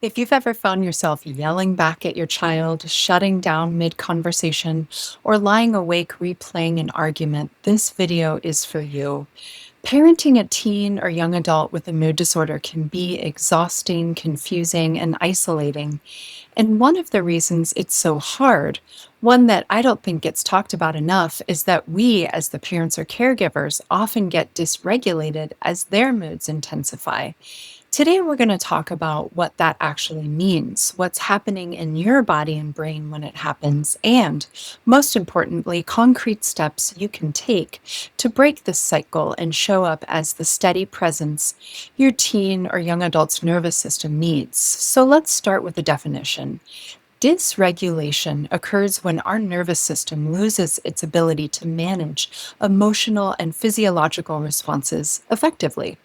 If you've ever found yourself yelling back at your child, shutting down mid conversation, or lying awake replaying an argument, this video is for you. Parenting a teen or young adult with a mood disorder can be exhausting, confusing, and isolating. And one of the reasons it's so hard, one that I don't think gets talked about enough, is that we, as the parents or caregivers, often get dysregulated as their moods intensify. Today, we're going to talk about what that actually means, what's happening in your body and brain when it happens, and most importantly, concrete steps you can take to break this cycle and show up as the steady presence your teen or young adult's nervous system needs. So let's start with the definition. Dysregulation occurs when our nervous system loses its ability to manage emotional and physiological responses effectively.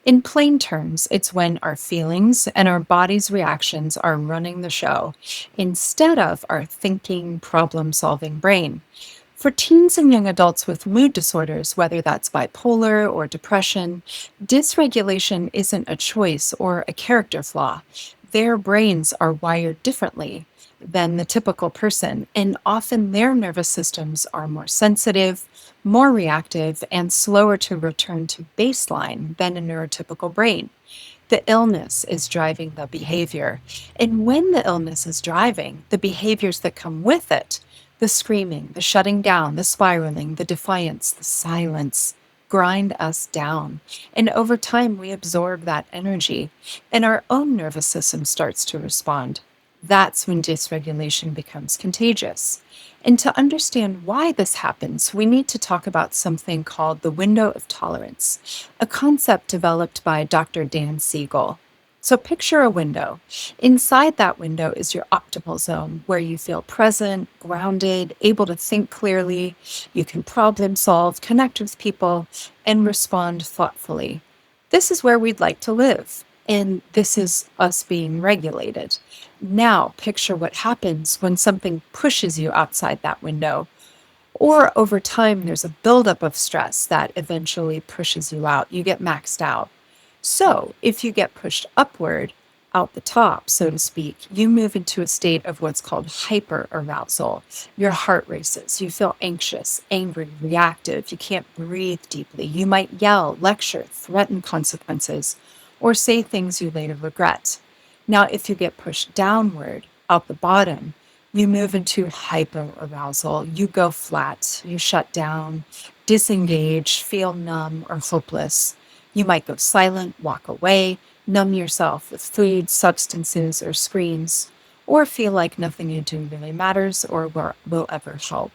In plain terms, it's when our feelings and our body's reactions are running the show instead of our thinking, problem solving brain. For teens and young adults with mood disorders, whether that's bipolar or depression, dysregulation isn't a choice or a character flaw. Their brains are wired differently than the typical person, and often their nervous systems are more sensitive, more reactive, and slower to return to baseline than a neurotypical brain. The illness is driving the behavior. And when the illness is driving, the behaviors that come with it, the screaming, the shutting down, the spiraling, the defiance, the silence, grind us down. And over time, we absorb that energy, and our own nervous system starts to respond. That's when dysregulation becomes contagious. And to understand why this happens, we need to talk about something called the window of tolerance, a concept developed by Dr. Dan Siegel. So picture a window. Inside that window is your optimal zone where you feel present, grounded, able to think clearly, you can problem solve, connect with people, and respond thoughtfully. This is where we'd like to live. And this is us being regulated. Now, picture what happens when something pushes you outside that window. Or over time, there's a buildup of stress that eventually pushes you out. You get maxed out. So, if you get pushed upward, out the top, so to speak, you move into a state of what's called hyperarousal. Your heart races. You feel anxious, angry, reactive. You can't breathe deeply. You might yell, lecture, threaten consequences, or say things you later regret. Now, if you get pushed downward, out the bottom, you move into hyperarousal. You go flat, you shut down, disengage, feel numb or hopeless. You might go silent, walk away, numb yourself with food, substances, or screens, or feel like nothing you do really matters or will ever help.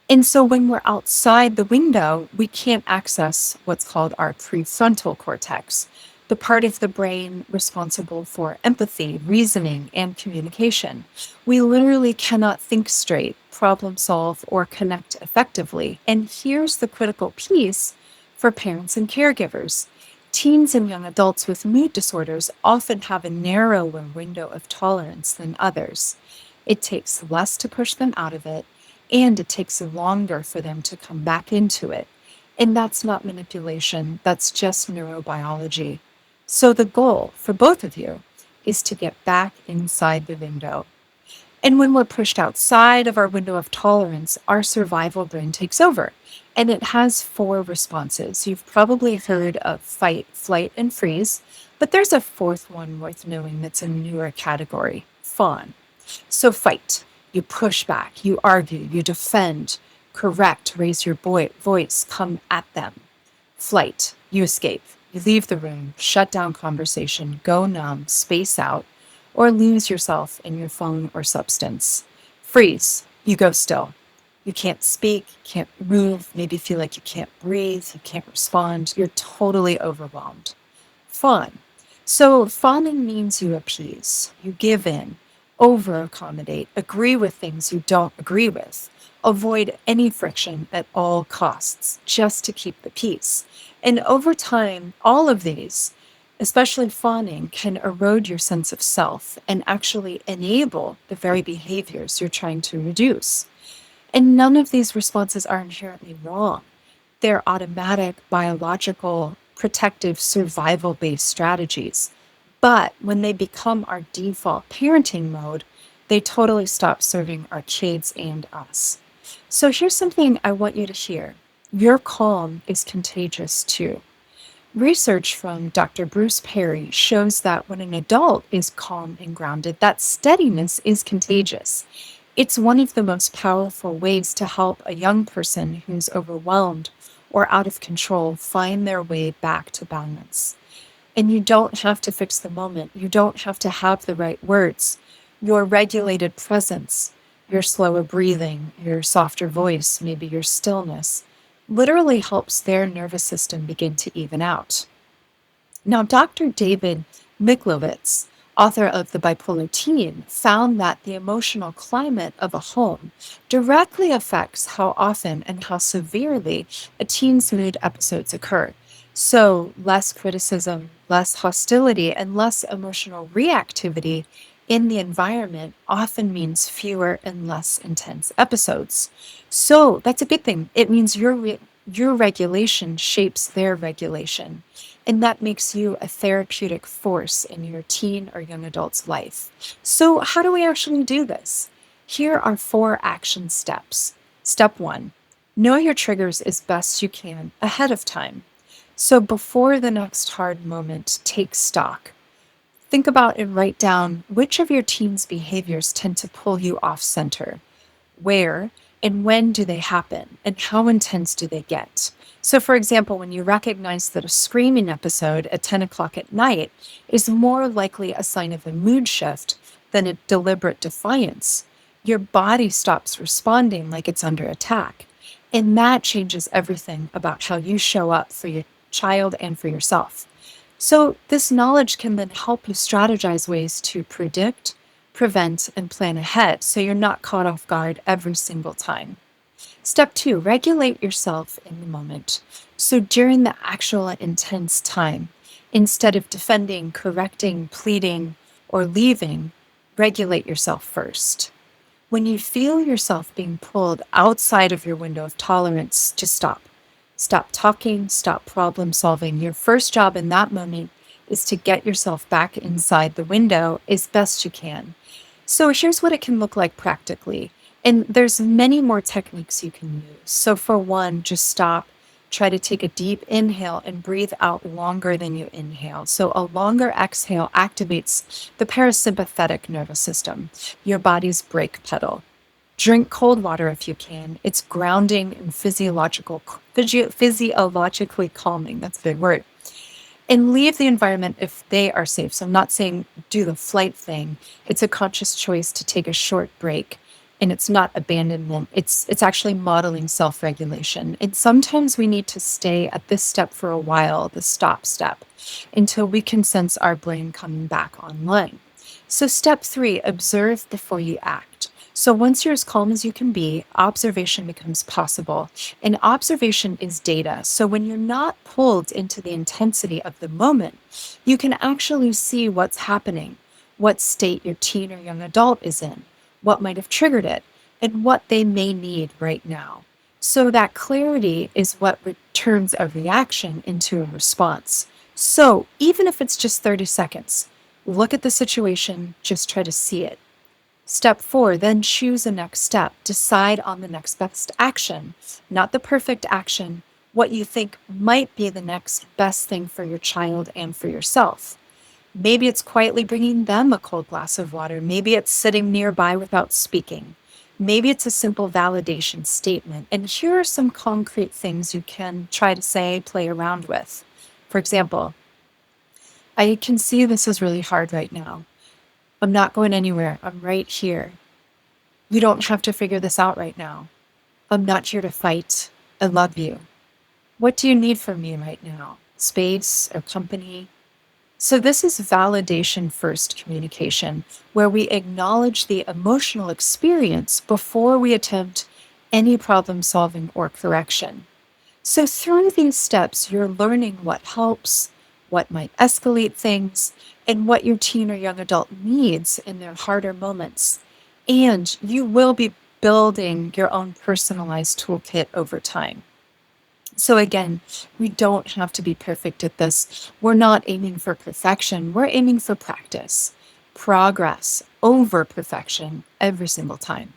And so when we're outside the window, we can't access what's called our prefrontal cortex, the part of the brain responsible for empathy, reasoning, and communication. We literally cannot think straight, problem solve, or connect effectively. And here's the critical piece for parents and caregivers. Teens and young adults with mood disorders often have a narrower window of tolerance than others. It takes less to push them out of it, and it takes longer for them to come back into it. And that's not manipulation, that's just neurobiology. So the goal for both of you is to get back inside the window. And when we're pushed outside of our window of tolerance, our survival brain takes over. And it has four responses. You've probably heard of fight, flight, and freeze, but there's a fourth one worth knowing that's a newer category, fawn. So fight, you push back, you argue, you defend, correct, raise your voice, come at them. Flight, you escape. You leave the room, shut down conversation, go numb, space out, or lose yourself in your phone or substance. Freeze, you go still. You can't speak, can't move, maybe feel like you can't breathe, you can't respond, you're totally overwhelmed. Fawn. So fawning means you appease, you give in, over accommodate, agree with things you don't agree with, avoid any friction at all costs, just to keep the peace. And over time, all of these, especially fawning, can erode your sense of self and actually enable the very behaviors you're trying to reduce. And none of these responses are inherently wrong. They're automatic, biological, protective, survival based strategies. But when they become our default parenting mode, they totally stop serving our kids and us. So here's something I want you to hear. Your calm is contagious too. Research from Dr. Bruce Perry shows that when an adult is calm and grounded, that steadiness is contagious. It's one of the most powerful ways to help a young person who's overwhelmed or out of control find their way back to balance. And you don't have to fix the moment. You don't have to have the right words. Your regulated presence, your slower breathing, your softer voice, maybe your stillness, literally helps their nervous system begin to even out. Now, Dr. David Miklowitz, author of The Bipolar Teen, found that the emotional climate of a home directly affects how often and how severely a teen's mood episodes occur. So, less criticism, less hostility, and less emotional reactivity in the environment often means fewer and less intense episodes. So, that's a good thing. It means your regulation shapes their regulation. And that makes you a therapeutic force in your teen or young adult's life. So, how do we actually do this? Here are 4 action steps. Step 1, know your triggers as best you can ahead of time. So, before the next hard moment, take stock. Think about and write down which of your teen's behaviors tend to pull you off center. Where and when do they happen, and how intense do they get? So, for example, when you recognize that a screaming episode at 10 o'clock at night is more likely a sign of a mood shift than a deliberate defiance, your body stops responding like it's under attack. And that changes everything about how you show up for your child and for yourself. So, this knowledge can then help you strategize ways to predict, prevent, and plan ahead so you're not caught off guard every single time. Step 2, regulate yourself in the moment. So, during the actual intense time, instead of defending, correcting, pleading, or leaving, regulate yourself first. When you feel yourself being pulled outside of your window of tolerance, just stop. Stop talking, stop problem solving. Your first job in that moment is to get yourself back inside the window as best you can. So here's what it can look like practically. And there's many more techniques you can use. So for one, just stop, try to take a deep inhale and breathe out longer than you inhale. So a longer exhale activates the parasympathetic nervous system, your body's brake pedal. Drink cold water if you can. It's grounding and physiologically calming. That's a big word. And leave the environment if they are safe. So I'm not saying do the flight thing. It's a conscious choice to take a short break. And it's not abandonment. It's actually modeling self-regulation. And sometimes we need to stay at this step for a while, the stop step, until we can sense our brain coming back online. So step 3, observe before you act. So once you're as calm as you can be, observation becomes possible. And observation is data. So when you're not pulled into the intensity of the moment, you can actually see what's happening, what state your teen or young adult is in, what might have triggered it, and what they may need right now. So that clarity is what turns a reaction into a response. So even if it's just 30 seconds, look at the situation, just try to see it. Step 4, then choose a next step. Decide on the next best action, not the perfect action, what you think might be the next best thing for your child and for yourself. Maybe it's quietly bringing them a cold glass of water. Maybe it's sitting nearby without speaking. Maybe it's a simple validation statement. And here are some concrete things you can try to say, play around with. For example, I can see this is really hard right now. I'm not going anywhere. I'm right here. You don't have to figure this out right now. I'm not here to fight. I love you. What do you need from me right now? Space or company? So this is validation first communication, where we acknowledge the emotional experience before we attempt any problem solving or correction. So through these steps, you're learning what helps, what might escalate things, and what your teen or young adult needs in their harder moments. And you will be building your own personalized toolkit over time. So again, we don't have to be perfect at this. We're not aiming for perfection. We're aiming for practice, progress over perfection every single time.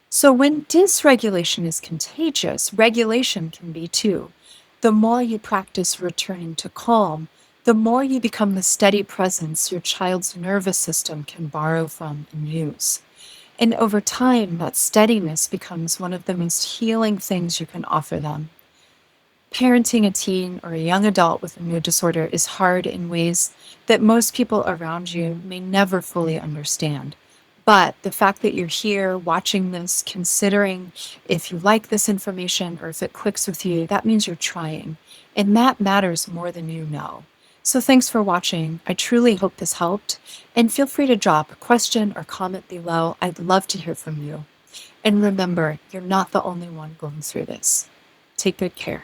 So when dysregulation is contagious, regulation can be too. The more you practice returning to calm, the more you become the steady presence your child's nervous system can borrow from and use. And over time, that steadiness becomes one of the most healing things you can offer them. Parenting a teen or a young adult with a mood disorder is hard in ways that most people around you may never fully understand. But the fact that you're here watching this, considering if you like this information or if it clicks with you, that means you're trying. And that matters more than you know. So thanks for watching. I truly hope this helped. And feel free to drop a question or comment below. I'd love to hear from you. And remember, you're not the only one going through this. Take good care.